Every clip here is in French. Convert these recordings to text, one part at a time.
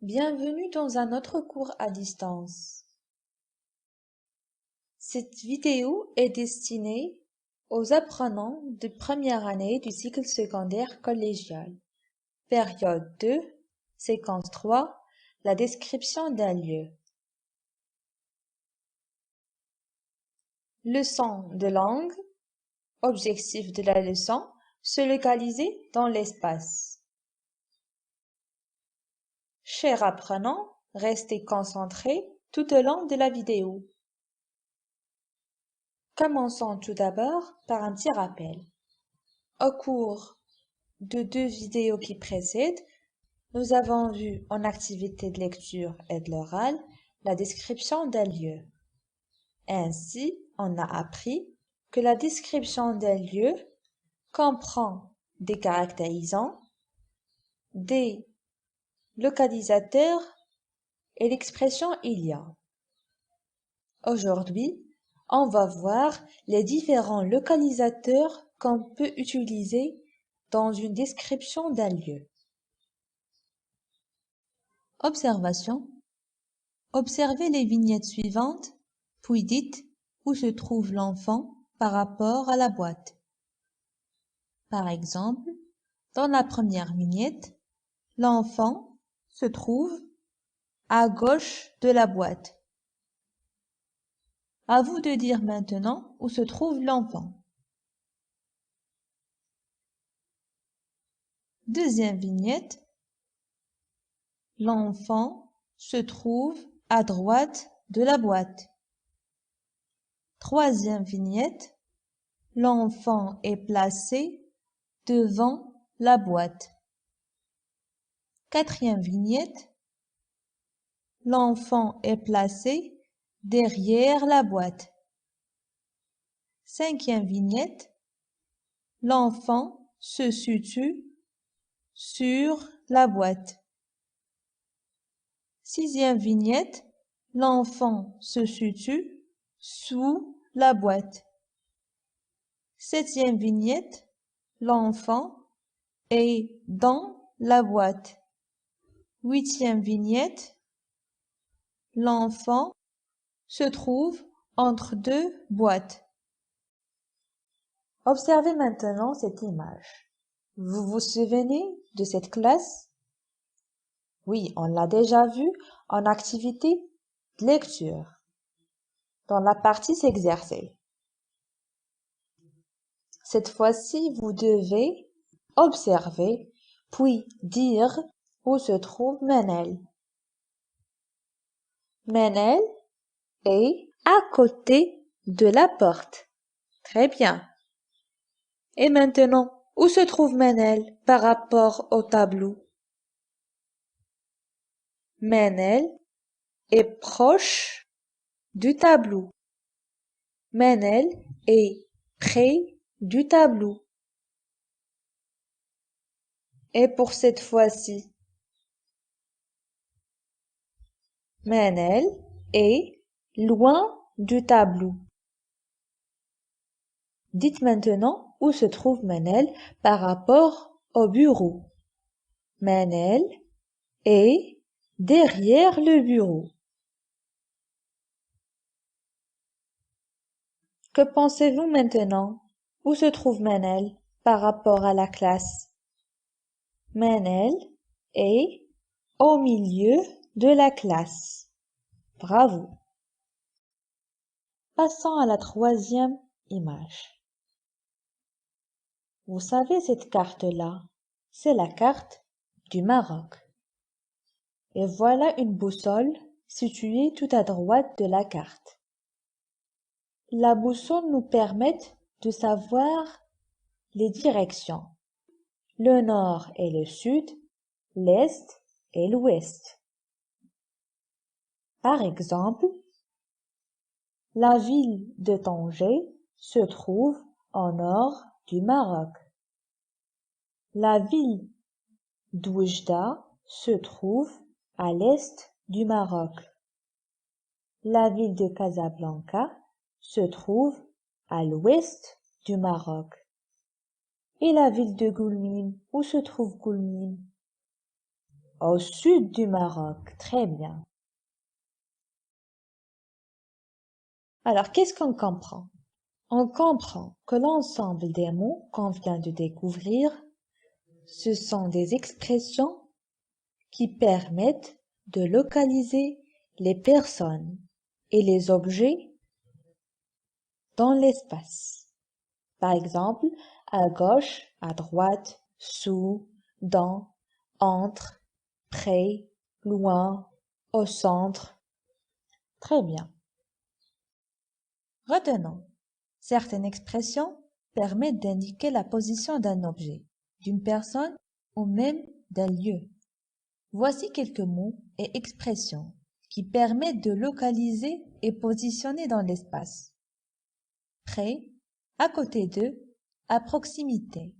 Bienvenue dans un autre cours à distance. Cette vidéo est destinée aux apprenants de première année du cycle secondaire collégial. Période 2, séquence 3, la description d'un lieu. Leçon de langue. Objectif de la leçon, se localiser dans l'espace. Chers apprenants, restez concentrés tout au long de la vidéo. Commençons tout d'abord par un petit rappel. Au cours de 2 vidéos qui précèdent, nous avons vu en activité de lecture et de l'oral la description d'un lieu. Ainsi, on a appris que la description d'un lieu comprend des caractérisants, des localisateurs et l'expression « il y a ». Aujourd'hui, on va voir les différents localisateurs qu'on peut utiliser dans une description d'un lieu. Observation. Observez les vignettes suivantes, puis dites où se trouve l'enfant par rapport à la boîte. Par exemple, dans la première vignette, l'enfant se trouve à gauche de la boîte. À vous de dire maintenant où se trouve l'enfant. Deuxième vignette, l'enfant se trouve à droite de la boîte. Troisième vignette, l'enfant est placé devant la boîte. Quatrième vignette, l'enfant est placé derrière la boîte. Cinquième vignette, l'enfant se situe sur la boîte. Sixième vignette, l'enfant se situe sous la boîte. Septième vignette, l'enfant est dans la boîte. Huitième vignette, l'enfant se trouve entre 2 boîtes. Observez maintenant cette image. Vous vous souvenez de cette classe? Oui, on l'a déjà vu en activité de lecture, dans la partie s'exercer. Cette fois-ci, vous devez observer, puis dire où se trouve Manel. Manel est à côté de la porte. Très bien. Et maintenant, où se trouve Manel par rapport au tableau? Manel est proche du tableau. Manel est près du tableau. Et pour cette fois-ci, Manel est loin du tableau. Dites maintenant où se trouve Manel par rapport au bureau. Manel est derrière le bureau. Que pensez-vous maintenant? Où se trouve Manel par rapport à la classe? Manel est au milieu de la classe. Bravo. Passons à la troisième image. Vous savez cette carte-là, c'est la carte du Maroc. Et voilà une boussole située tout à droite de la carte. La boussole nous permet de savoir les directions. Le nord et le sud, l'est et l'ouest. Par exemple, la ville de Tanger se trouve au nord du Maroc. La ville d'Oujda se trouve à l'est du Maroc. La ville de Casablanca se trouve à l'ouest du Maroc. Et la ville de Goulmim, où se trouve Goulmim? Au sud du Maroc. Très bien. Alors, qu'est-ce qu'on comprend? On comprend que l'ensemble des mots qu'on vient de découvrir, ce sont des expressions qui permettent de localiser les personnes et les objets dans l'espace. Par exemple, à gauche, à droite, sous, dans, entre, près, loin, au centre. Très bien. Retenons. Certaines expressions permettent d'indiquer la position d'un objet, d'une personne ou même d'un lieu. Voici quelques mots et expressions qui permettent de localiser et positionner dans l'espace. Près, à côté d'eux, à proximité.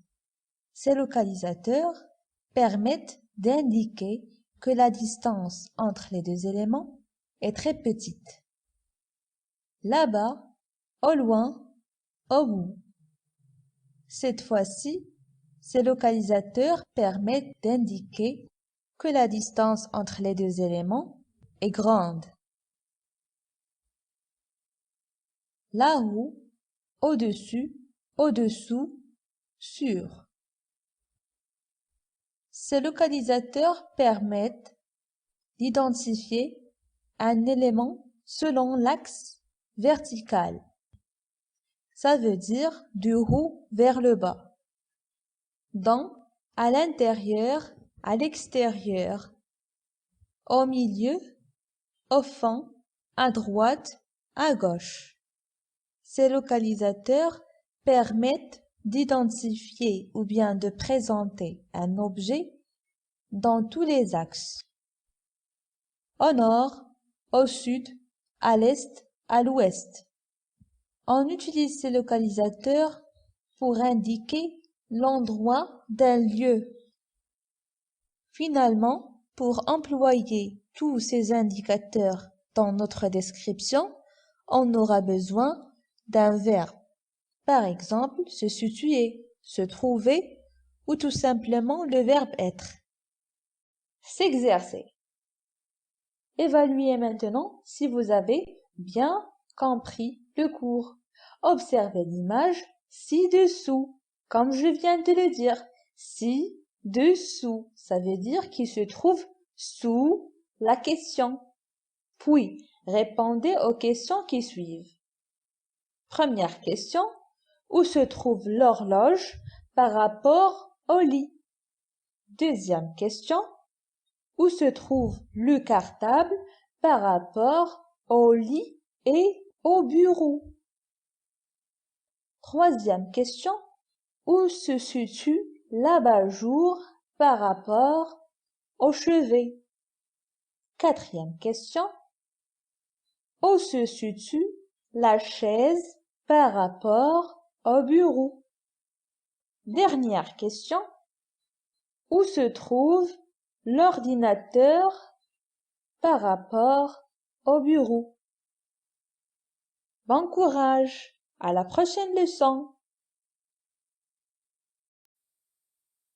Ces localisateurs permettent d'indiquer que la distance entre les deux éléments est très petite. Là-bas, au loin, au bout. Cette fois-ci, ces localisateurs permettent d'indiquer que la distance entre les deux éléments est grande. Là-haut, au-dessus, au-dessous, sur. Ces localisateurs permettent d'identifier un élément selon l'axe vertical. Ça veut dire du haut vers le bas. Dans, à l'intérieur, à l'extérieur, au milieu, au fond, à droite, à gauche. Ces localisateurs permettent d'identifier ou bien de présenter un objet dans tous les axes. Au nord, au sud, à l'est, à l'ouest. On utilise ces localisateurs pour indiquer l'endroit d'un lieu. Finalement, pour employer tous ces indicateurs dans notre description, on aura besoin d'un verbe. Par exemple, se situer, se trouver ou tout simplement le verbe être. S'exercer. Évaluez maintenant si vous avez bien compris le cours. Observez l'image ci-dessous, comme je viens de le dire. Ci-dessous, ça veut dire qu'il se trouve sous la question. Puis, répondez aux questions qui suivent. Première question, où se trouve l'horloge par rapport au lit? Deuxième question, où se trouve le cartable par rapport au lit et au bureau? Troisième question, où se situe l'abat-jour par rapport au chevet? Quatrième question, où se situe la chaise par rapport au bureau? Dernière question, où se trouve l'ordinateur par rapport au bureau? Bon courage! À la prochaine leçon!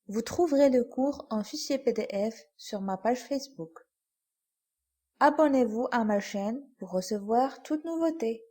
Vous trouverez le cours en fichier PDF sur ma page Facebook. Abonnez-vous à ma chaîne pour recevoir toutes nouveautés.